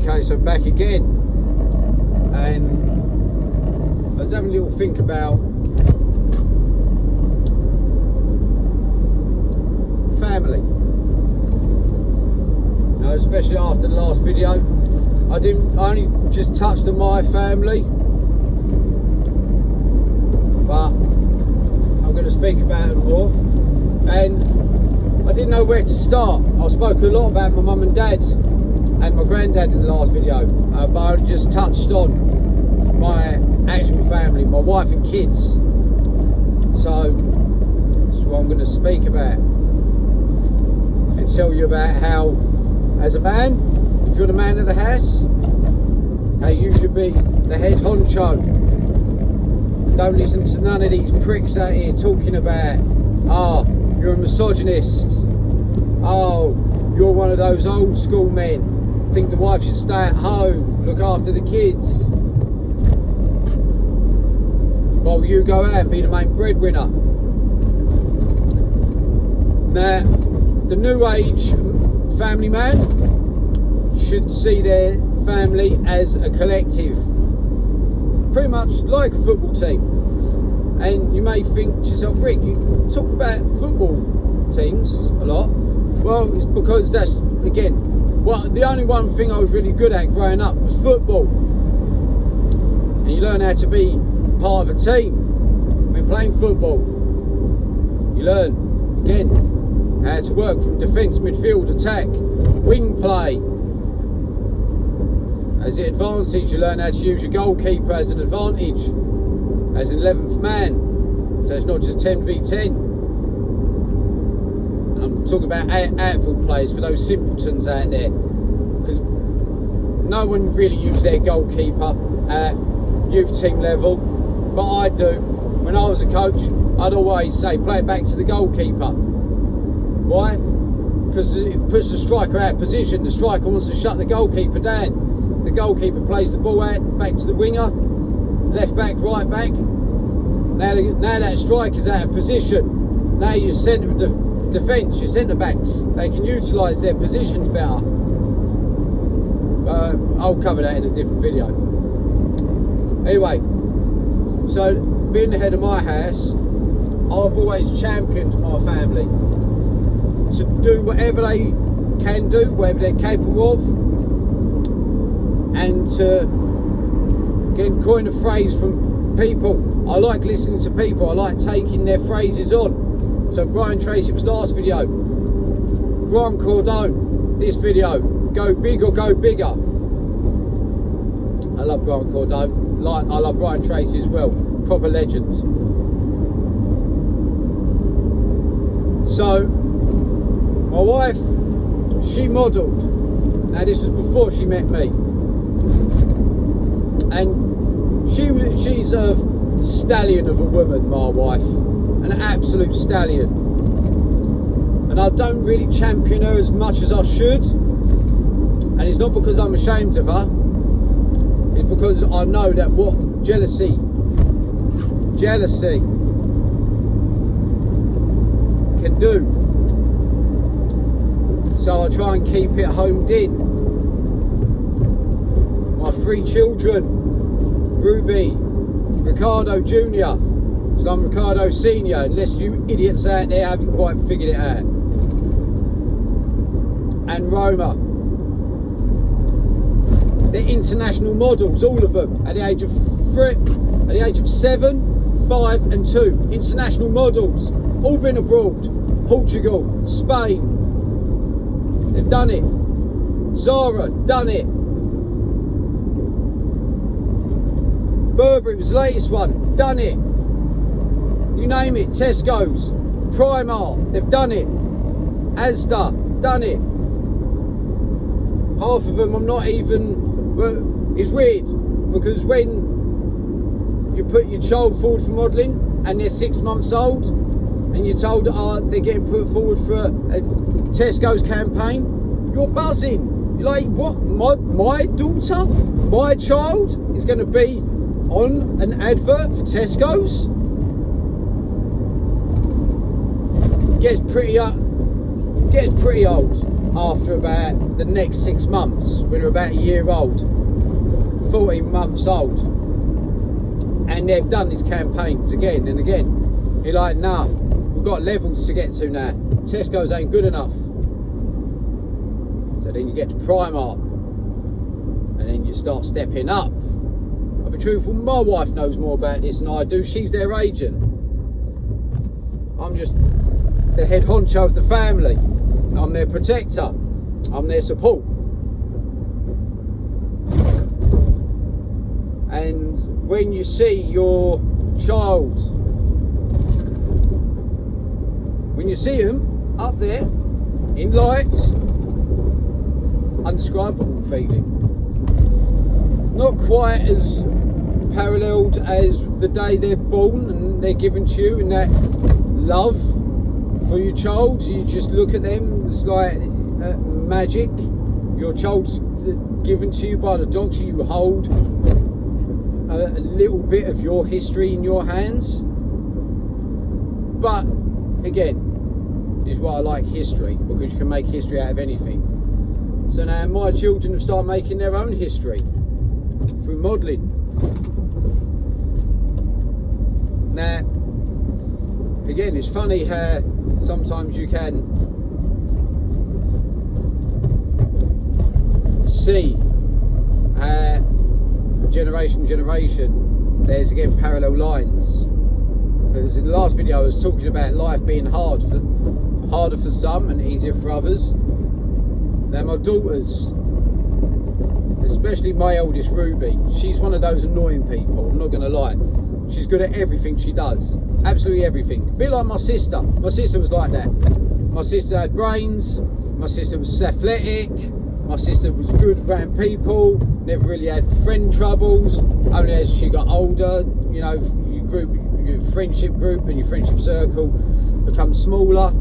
Okay, so back again, and I was having a little think about family. You know, especially after the last video, I only just touched on my family, but I'm going to speak about it more. And I didn't know where to start. I spoke a lot about my mum and dad and my granddad in the last video, but I just touched on my actual family, my wife and kids. So that's what I'm going to speak about and tell you about how, as a man, if you're the man of the house, how you should be the head honcho. Don't listen to none of these pricks out here talking about, you're a misogynist, you're one of those old school men, think the wife should stay at home, look after the kids, while you go out and be the main breadwinner. Now, the new age family man should see their family as a collective, pretty much like a football team. And you may think to yourself, Rick, you talk about football teams a lot. Well, it's because that's, again, the only one thing I was really good at growing up was football. And you learn how to be part of a team when playing football. You learn, again, how to work from defence, midfield, attack, wing play. As it advances, you learn how to use your goalkeeper as an advantage, as an 11th man. So it's not just 10v10. I'm talking about outfield players for those simpletons out there, because no one really uses their goalkeeper at youth team level, but I do. When I was a coach, I'd always say play it back to the goalkeeper. Why? Because it puts the striker out of position. The striker wants to shut the goalkeeper down. The goalkeeper plays the ball out back to the winger, left back, right back. Now that striker's out of position. Now your centre of defence, your centre backs, they can utilise their positions better. I'll cover that in a different video. Anyway, so being the head of my house, I've always championed my family to do whatever they can do, whatever they're capable of, and to, again, coin a phrase from people. I like listening to people, I like taking their phrases on. So Brian Tracy was last video, Grant Cardone this video, go big or go bigger. I love Grant Cardone, I love Brian Tracy as well, proper legends. So my wife, she modelled. Now this was before she met me, and she's a stallion of a woman, my wife, an absolute stallion. And I don't really champion her as much as I should, and it's not because I'm ashamed of her, it's because I know that what jealousy can do. So I try and keep it homed in. My 3 children, Ruby, Ricardo Jr., because I'm Ricardo Sr., unless you idiots out there haven't quite figured it out, and Roma. They're international models, all of them, at the age of 7, 5 and 2. International models, all been abroad. Portugal, Spain, they've done it. Zara, done it. Burberry was the latest one, done it. You name it, Tesco's, Primark, they've done it. Asda, done it. Half of them I'm not even, it's weird, because when you put your child forward for modelling and they're 6 months old and you're told they're getting put forward for a Tesco's campaign, you're buzzing. You're like, what, my daughter, my child is going to be on an advert for Tesco's? Gets pretty old. after about the next 6 months, when they're about a year old, 14 months old, and they've done these campaigns again and again. You're like, nah, we've got levels to get to now. Tesco's ain't good enough. So then you get to Primark, and then you start stepping up. I'll be truthful, my wife knows more about this than I do. She's their agent. I'm just the head honcho of the family. I'm their protector. I'm their support. And when you see your child, when you see them up there in lights, undescribable feeling. Not quite as paralleled as the day they're born and they're given to you, and that love for your child, you just look at them, it's like magic. Your child's given to you by the doctor, you hold a little bit of your history in your hands. But again, is why I like history, because you can make history out of anything. So now my children have started making their own history through modelling. Now, again, it's funny how sometimes you can see how generation there's again parallel lines. Because in the last video I was talking about life being harder for some and easier for others. Now my daughters, especially my eldest Ruby, she's one of those annoying people, I'm not going to lie. She's good at everything she does, absolutely everything. A bit like my sister. My sister was like that. My sister had brains, my sister was athletic, my sister was good around people, never really had friend troubles. Only as she got older, you know, your friendship group and your friendship circle becomes smaller.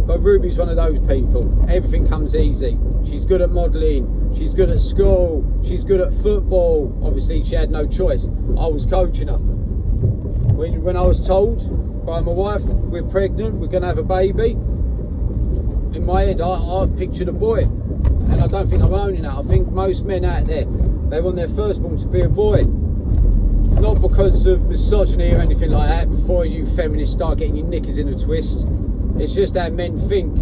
But Ruby's one of those people. Everything comes easy. She's good at modelling. She's good at school. She's good at football. Obviously, she had no choice. I was coaching her. When I was told by my wife, we're pregnant, we're going to have a baby, in my head, I pictured a boy. And I don't think I'm owning that. I think most men out there, they want their firstborn to be a boy. Not because of misogyny or anything like that, before you feminists start getting your knickers in a twist. It's just how men think.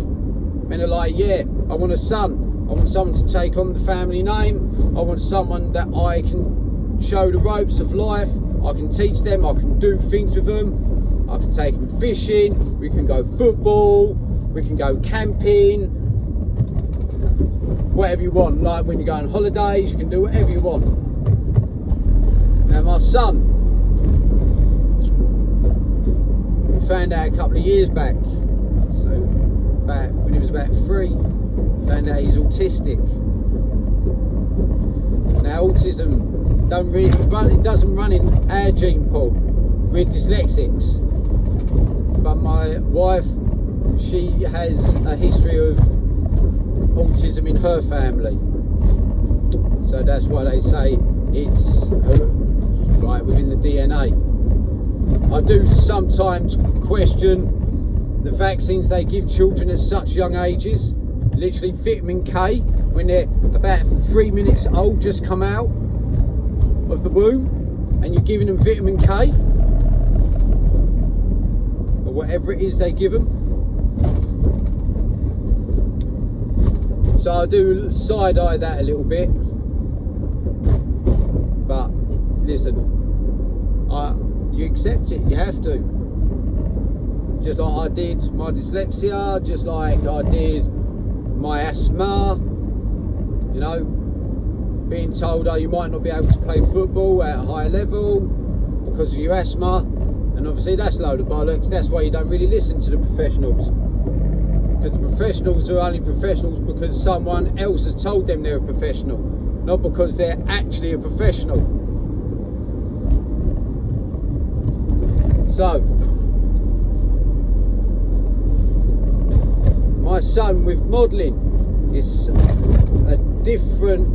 Men are like, yeah, I want a son. I want someone to take on the family name. I want someone that I can show the ropes of life. I can teach them. I can do things with them. I can take them fishing. We can go football. We can go camping. Whatever you want. Like when you go on holidays, you can do whatever you want. Now my son, we found out a couple of years back, so when he was about 3, found out he's autistic. Now autism doesn't run in our gene pool. We're dyslexics. But my wife, she has a history of autism in her family. So that's why they say it's right within the DNA. I do sometimes question the vaccines they give children at such young ages. Literally vitamin K, when they're about 3 minutes old, just come out of the womb, and you're giving them vitamin K or whatever it is they give them. So I do side-eye that a little bit. But listen, you accept it, you have to. Just like I did my dyslexia, just like I did my asthma, you know, being told, oh, you might not be able to play football at a high level because of your asthma, and obviously that's a load of bollocks. That's why you don't really listen to the professionals, because the professionals are only professionals because someone else has told them they're a professional, not because they're actually a professional. So my son with modelling is a different,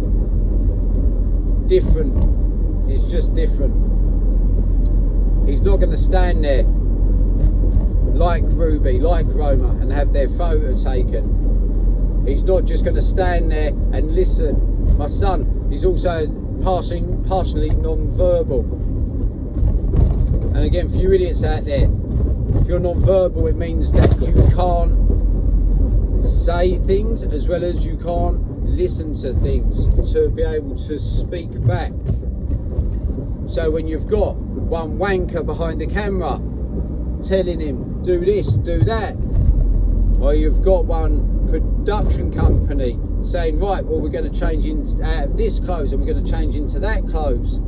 it's just different. He's not going to stand there like Ruby, like Roma, and have their photo taken. He's not just going to stand there and listen. My son, he's also partially non-verbal. And again, for you idiots out there, if you're non-verbal, it means that you can't say things as well as you can't listen to things to be able to speak back. So when you've got one wanker behind the camera telling him do this, do that, or you've got one production company saying, right, well, we're going to change out of this clothes and we're going to change into that clothes,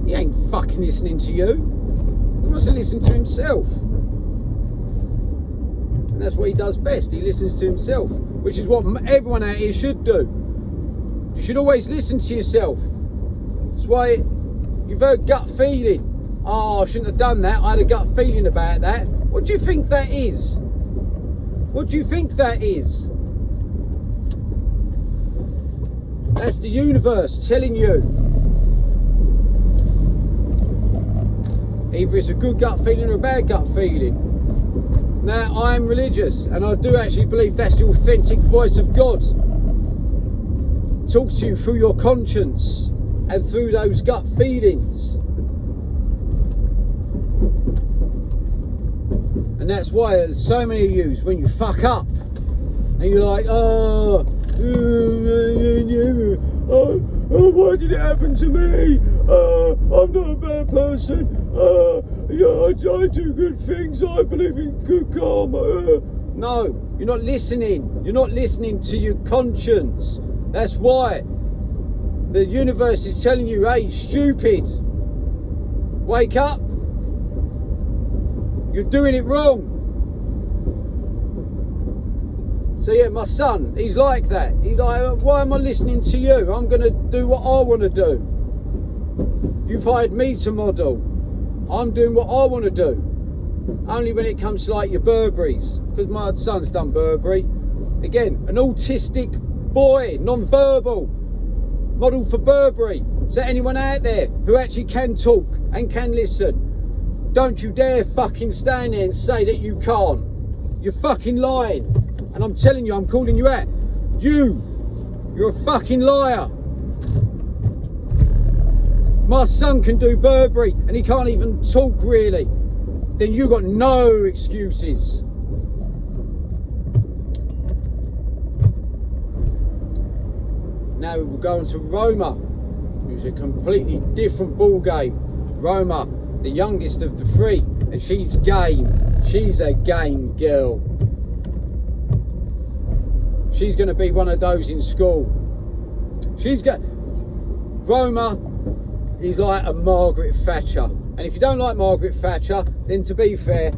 he ain't fucking listening to you. He wants to listen to himself. And that's what he does best. He listens to himself, which is what everyone out here should do. You should always listen to yourself. That's why you've heard gut feeling. Oh, I shouldn't have done that. I had a gut feeling about that. What do you think that is? What do you think that is? That's the universe telling you. Either it's a good gut feeling or a bad gut feeling. Now, I am religious, and I do actually believe that's the authentic voice of God. Talks to you through your conscience and through those gut feelings. And that's why so many of you, when you fuck up and you're like, oh, why did it happen to me? I'm not a bad person. I do good things. I believe in good karma. No, you're not listening. You're not listening to your conscience. That's why the universe is telling you, hey, stupid, wake up. You're doing it wrong. So yeah, my son, he's like that. He's like, why am I listening to you? I'm going to do what I want to do. You've hired me to model. I'm doing what I want to do. Only when it comes to like your Burberrys, because my son's done Burberry. Again, an autistic boy, non-verbal, model for Burberry. So anyone out there who actually can talk and can listen, don't you dare fucking stand there and say that you can't. You're fucking lying. And I'm telling you, I'm calling you out. You're a fucking liar. My son can do Burberry and he can't even talk really. Then you got no excuses. Now we'll go on to Roma, who's a completely different ball game. Roma, the youngest of the three, and she's game. She's a game girl. She's going to be one of those in school. Roma is like a Margaret Thatcher. And if you don't like Margaret Thatcher, then to be fair,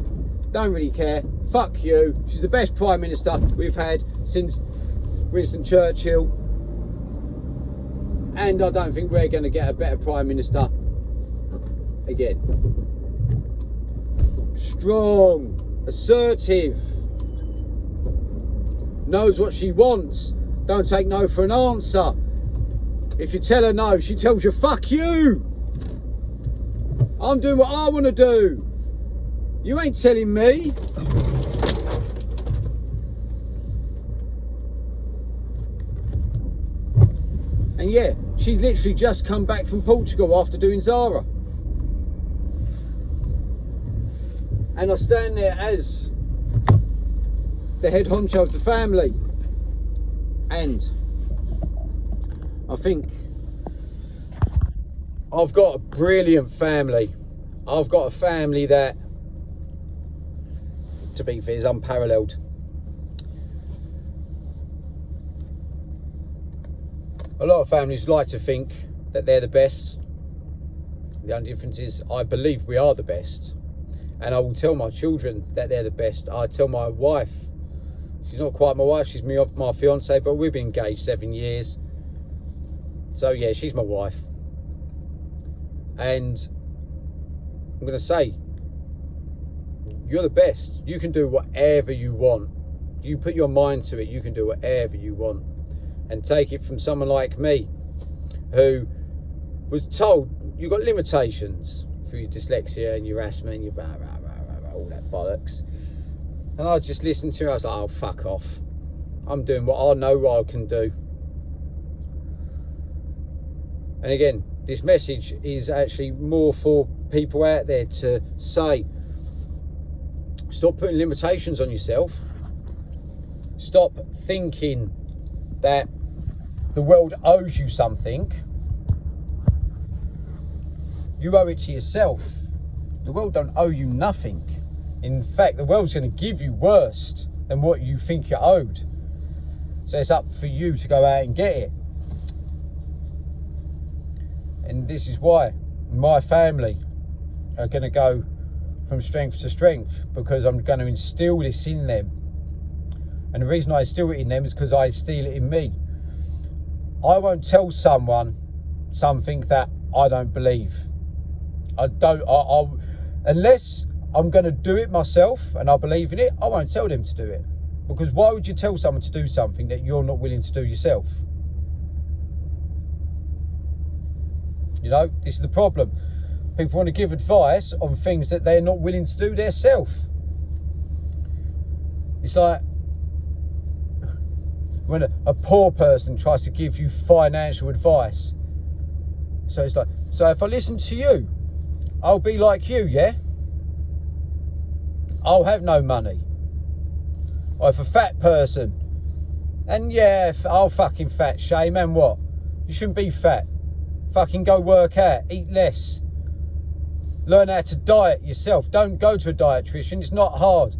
don't really care. Fuck you. She's the best Prime Minister we've had since Winston Churchill. And I don't think we're going to get a better Prime Minister again. Strong, assertive, knows what she wants, don't take no for an answer. If you tell her no, she tells you fuck you. I'm doing what I want to do. You ain't telling me. And yeah, she's literally just come back from Portugal after doing Zara. And I stand there as the head honcho of the family. And I think I've got a brilliant family. I've got a family that, to be fair, is unparalleled. A lot of families like to think that they're the best. The only difference is I believe we are the best. And I will tell my children that they're the best. I tell my wife, she's not quite my wife, she's my fiance, but we've been engaged 7 years. So yeah, she's my wife. And I'm going to say, you're the best. You can do whatever you want. You put your mind to it, you can do whatever you want. And take it from someone like me, who was told you've got limitations through your dyslexia and your asthma and your all that bollocks. And I just listened to it. I was like, oh, fuck off. I'm doing what I know I can do. And again, this message is actually more for people out there to say, stop putting limitations on yourself. Stop thinking that the world owes you something. You owe it to yourself. The world don't owe you nothing. In fact, the world's going to give you worse than what you think you're owed. So it's up for you to go out and get it. And this is why my family are going to go from strength to strength, because I'm going to instill this in them. And the reason I instill it in them is because I instill it in me. I won't tell someone something that I don't believe. Unless I'm going to do it myself and I believe in it, I won't tell them to do it. Because why would you tell someone to do something that you're not willing to do yourself? You know, this is the problem. People want to give advice on things that they're not willing to do themselves. It's like when a poor person tries to give you financial advice. So it's like, so if I listen to you, I'll be like you, yeah? I'll have no money. Or if a fat person, and yeah, I'll fucking fat shame, and what? You shouldn't be fat. Fucking go work out, eat less. Learn how to diet yourself. Don't go to a dietitian, it's not hard.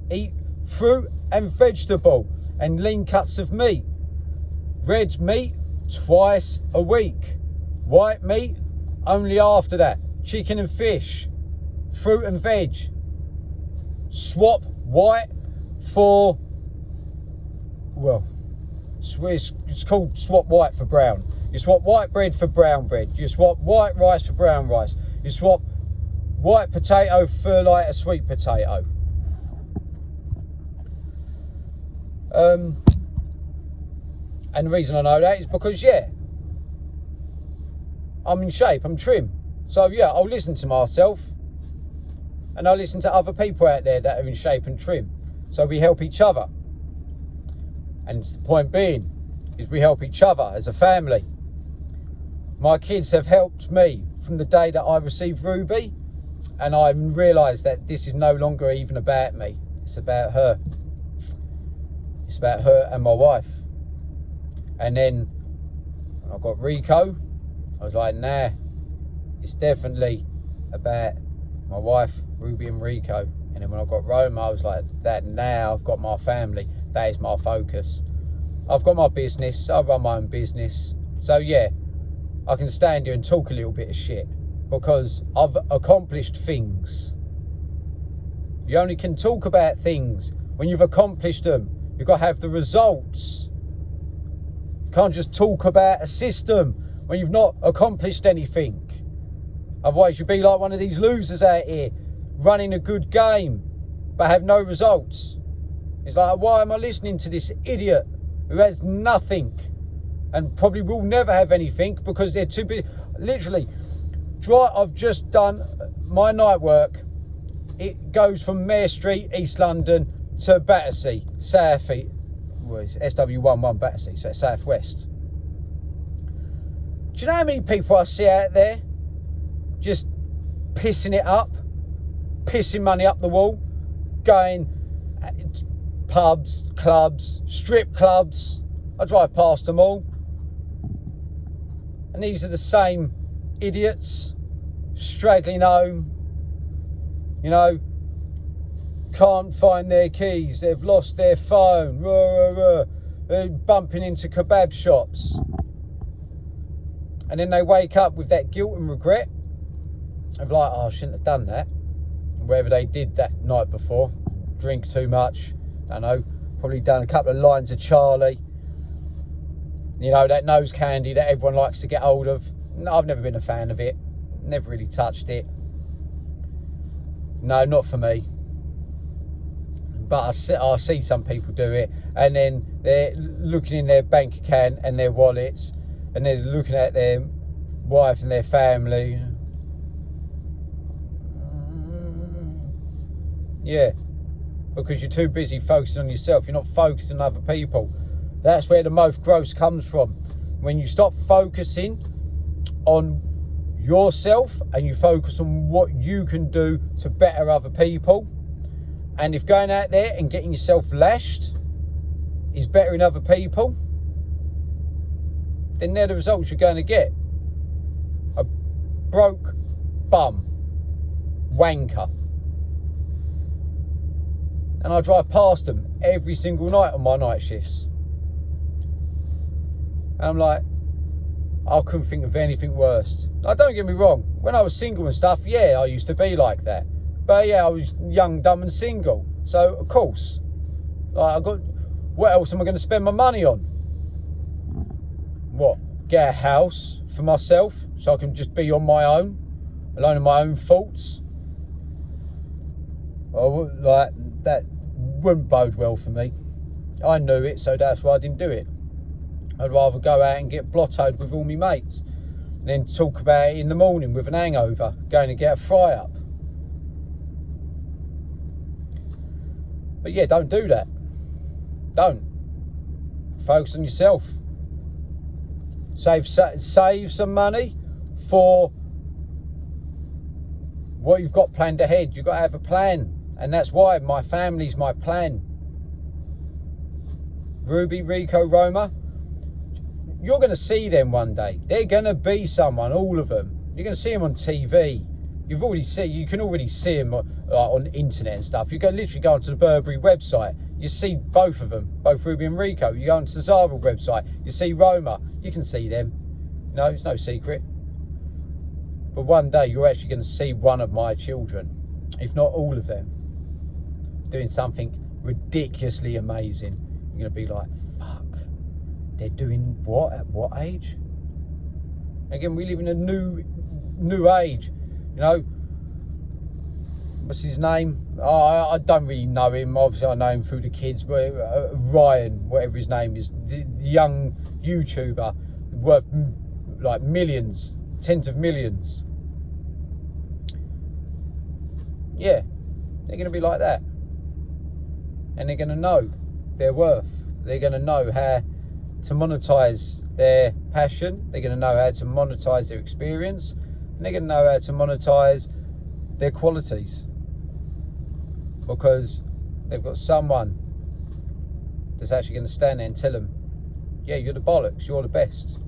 Eat fruit and vegetable and lean cuts of meat. Red meat twice a week. White meat only after that. Chicken and fish. Fruit and veg. Swap white for, well, it's called swap white for brown. You swap white bread for brown bread. You swap white rice for brown rice. You swap white potato for like a sweet potato. And the reason I know that is because, yeah, I'm in shape, I'm trim. So yeah, I'll listen to myself and I'll listen to other people out there that are in shape and trim. So we help each other. And the point being is we help each other as a family. My kids have helped me from the day that I received Ruby, and I realised that this is no longer even about me. It's about her. It's about her and my wife. And then when I got Rico, I was like, nah, it's definitely about my wife, Ruby and Rico. And then when I got Roma, I was like, that now I've got my family. That is my focus. I've got my business. I run my own business. So yeah, I can stand here and talk a little bit of shit because I've accomplished things. You only can talk about things when you've accomplished them. You've got to have the results. You can't just talk about a system when you've not accomplished anything. Otherwise you'd be like one of these losers out here running a good game but have no results. It's like, why am I listening to this idiot who has nothing and probably will never have anything because they're too big? Literally, I've just done my night work. It goes from Mare Street, East London to Battersea, Southie. Well, it's SW11 Battersea, so it's southwest. Do you know how many people I see out there just pissing it up, pissing money up the wall, going pubs, clubs, strip clubs? I drive past them all. And these are the same idiots straggling home, you know, can't find their keys, they've lost their phone, they're bumping into kebab shops. And then they wake up with that guilt and regret of like, oh, I shouldn't have done that. Whatever they did that night before, drink too much, I don't know, probably done a couple of lines of Charlie. You know, that nose candy that everyone likes to get hold of. No, I've never been a fan of it. Never really touched it. No, not for me. But I see some people do it, and then they're looking in their bank account and their wallets, and they're looking at their wife and their family. Yeah, because you're too busy focusing on yourself. You're not focusing on other people. That's where the most growth comes from. When you stop focusing on yourself and you focus on what you can do to better other people. And if going out there and getting yourself lashed is bettering other people, then they're the results you're going to get. A broke bum, wanker. And I drive past them every single night on my night shifts. And I'm like, I couldn't think of anything worse. Now, don't get me wrong. When I was single and stuff, yeah, I used to be like that. But yeah, I was young, dumb and single. So, of course, like, what else am I going to spend my money on? What? Get a house for myself so I can just be on my own, alone in my own thoughts? Well, like, that wouldn't bode well for me. I knew it, so that's why I didn't do it. I'd rather go out and get blottoed with all my mates and then talk about it in the morning with an hangover, going to get a fry up. But yeah, don't do that. Don't. Focus on yourself. Save some money for what you've got planned ahead. You've got to have a plan. And that's why my family's my plan. Ruby, Rico, Roma, you're going to see them one day. They're going to be someone, all of them. You're going to see them on TV. You can already see them on internet and stuff. You can literally go onto the Burberry website. You see both of them, both Ruby and Rico. You go onto the Zara website. You see Roma. You can see them. No, it's no secret. But one day you're actually going to see one of my children, if not all of them, doing something ridiculously amazing. You're going to be like, fuck, they're doing what? At what age? Again, we live in a new age. You know, what's his name? I don't really know him. Obviously, I know him through the kids, but Ryan, whatever his name is, the young YouTuber, worth like millions, tens of millions. Yeah, they're going to be like that. And they're going to know their worth. They're going to know how to monetize their passion. They're going to know how to monetize their experience. And they're going to know how to monetize their qualities. Because they've got someone that's actually going to stand there and tell them, yeah, you're the bollocks, you're the best.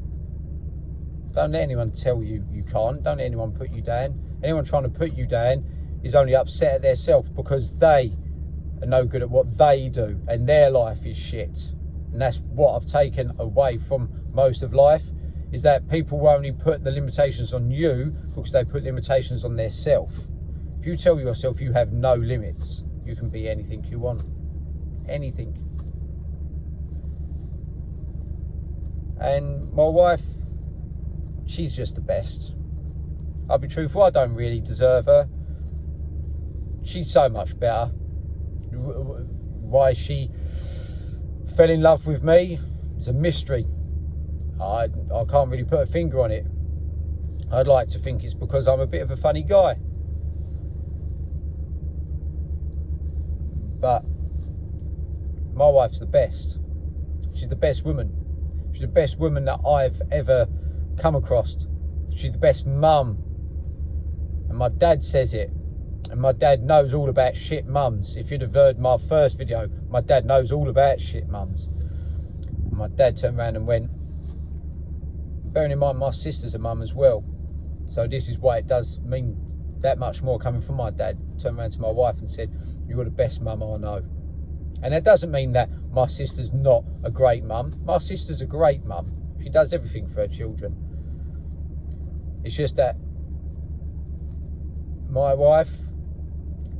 Don't let anyone tell you you can't. Don't let anyone put you down. Anyone trying to put you down is only upset at themselves because they are no good at what they do and their life is shit. And that's what I've taken away from most of life, is that people will only put the limitations on you because they put limitations on their self. If you tell yourself you have no limits, you can be anything you want. Anything. And my wife, she's just the best. I'll be truthful, I don't really deserve her. She's so much better. Why she fell in love with me is a mystery. I can't really put a finger on it. I'd like to think it's because I'm a bit of a funny guy. But my wife's the best. She's the best woman. She's the best woman that I've ever come across. She's the best mum. And my dad says it. And my dad knows all about shit mums. If you'd have heard my first video, my dad knows all about shit mums. And my dad turned around and went, bearing in mind my sister's a mum as well. So this is why it does mean that much more coming from my dad. Turned around to my wife and said, you're the best mum I know. And that doesn't mean that my sister's not a great mum. My sister's a great mum. She does everything for her children. It's just that my wife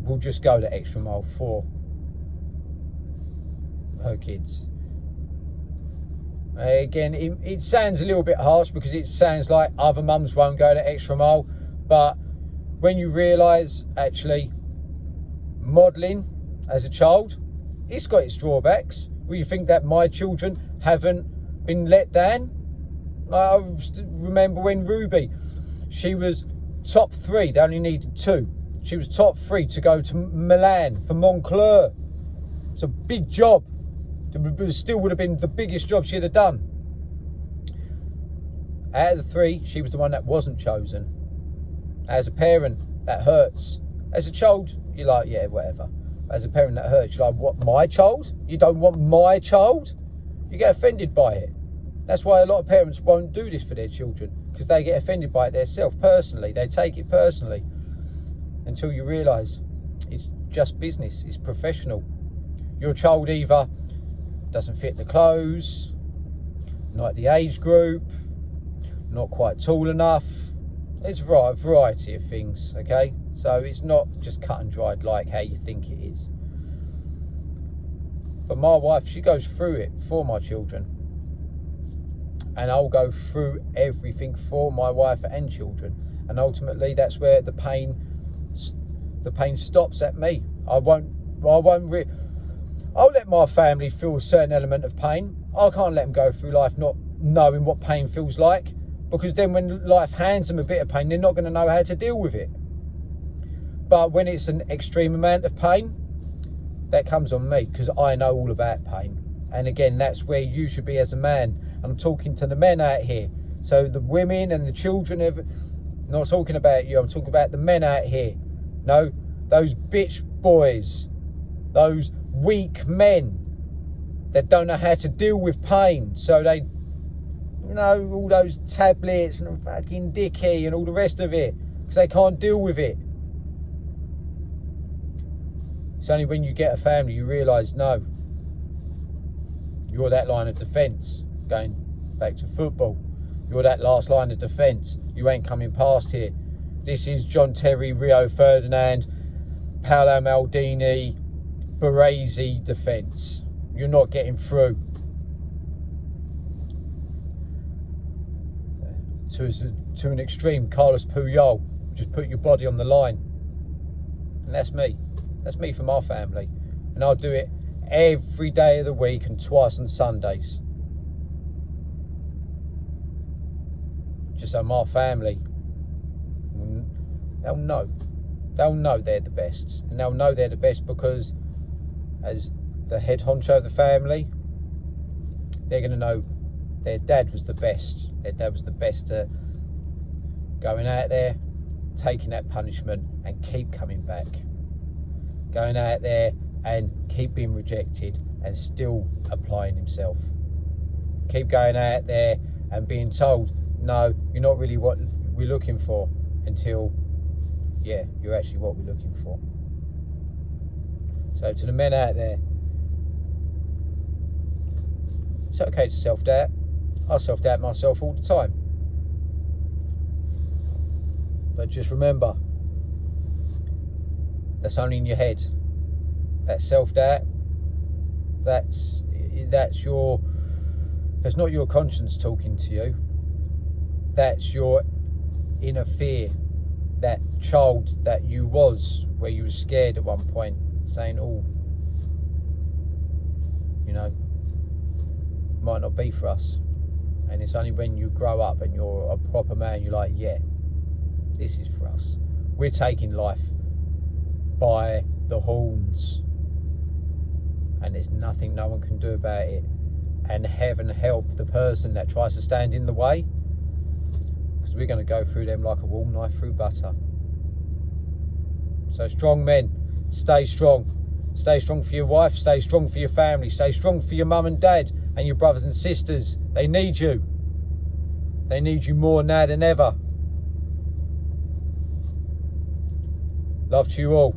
will just go the extra mile for her kids. Again, it sounds a little bit harsh because it sounds like other mums won't go the extra mile, but when you realise actually modelling as a child, it's got its drawbacks. Will you think that my children haven't been let down? Like, I remember when Ruby, she was top 3, they only needed 2. She was top 3 to go to Milan for Moncler. It's a big job. It still would have been the biggest job she had done. Out of the 3, she was the one that wasn't chosen. As a parent, that hurts. As a child, you're like, yeah, whatever. As a parent, that hurts. You're like, what, my child? You don't want my child? You get offended by it. That's why a lot of parents won't do this for their children, because they get offended by it themselves personally. They take it personally until you realise it's just business. It's professional. Your child either doesn't fit the clothes, not at the age group, not quite tall enough. There's a variety of things, okay? So it's not just cut and dried like how you think it is. But my wife, she goes through it for my children. And I'll go through everything for my wife and children. And ultimately, that's where the pain stops at me. I'll let my family feel a certain element of pain. I can't let them go through life not knowing what pain feels like, because then when life hands them a bit of pain, they're not going to know how to deal with it. But when it's an extreme amount of pain, that comes on me, because I know all about pain. And again, that's where you should be as a man. And I'm talking to the men out here. So the women and the children, not talking about you, I'm talking about the men out here. No, those bitch boys, those weak men that don't know how to deal with pain. So they, all those tablets and fucking dicky and all the rest of it, because they can't deal with it. It's only when you get a family you realise, no, you're that line of defence. Going back to football, you're that last line of defence. You ain't coming past here. This is John Terry, Rio Ferdinand, Paolo Maldini, Baresi defence. You're not getting through. To an extreme, Carlos Puyol, just put your body on the line. And that's me. That's me for my family. And I'll do it every day of the week and twice on Sundays. Just so my family, they'll know. They'll know they're the best. And they'll know they're the best because as the head honcho of the family, they're going to know their dad was the best. Their dad was the best at going out there, taking that punishment and keep coming back. Going out there and keep being rejected and still applying himself. Keep going out there and being told, no, you're not really what we're looking for, until, yeah, you're actually what we're looking for. So to the men out there, it's okay to self-doubt. I self-doubt myself all the time. But just remember, that's only in your head. That self-doubt, that's not your conscience talking to you. That's your inner fear. That child that you was, where you were scared at one point, saying, oh, might not be for us. And it's only when you grow up and you're a proper man, you're like, yeah, this is for us. We're taking life by the horns. And there's nothing no one can do about it. And heaven help the person that tries to stand in the way, because we're going to go through them like a wool knife through butter. So strong men, stay strong. Stay strong for your wife, stay strong for your family, stay strong for your mum and dad and your brothers and sisters. They need you. They need you more now than ever. Love to you all.